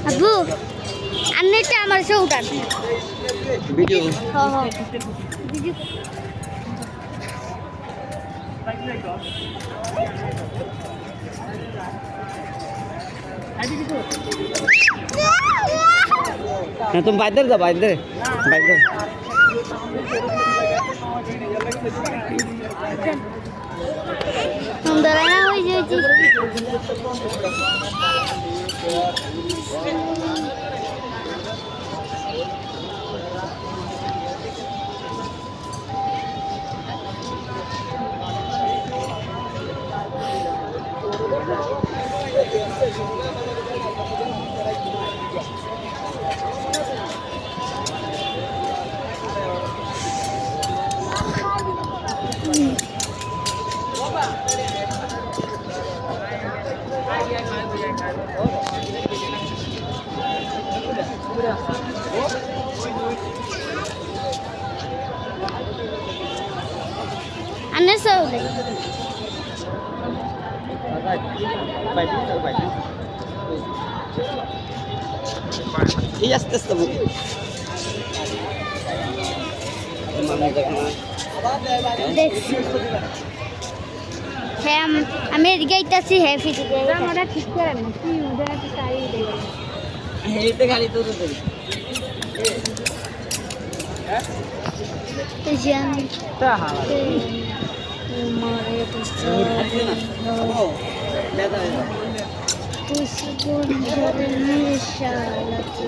আব্বু আন্নেটা আমার সে উঠান ভিডিও হ্যাঁ হ্যাঁ ভিডিও হ্যাঁ তুমি বাইরে যাও বাইরে বাইরে সুন্দর না হয়ে যাচ্ছে Aneh sih. এই আস্তে আস্তে হ্যাঁ আমি গাইতেছি হ্যাঁ ফিরে আমরা ঠিক করে না কি উদয় একটা তাই দেব হেইতে খালি তো তো জানি তা হালা মারে বুঝছো পুষ্পন ধরে নিশালাতে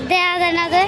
দেয়া যায় না যে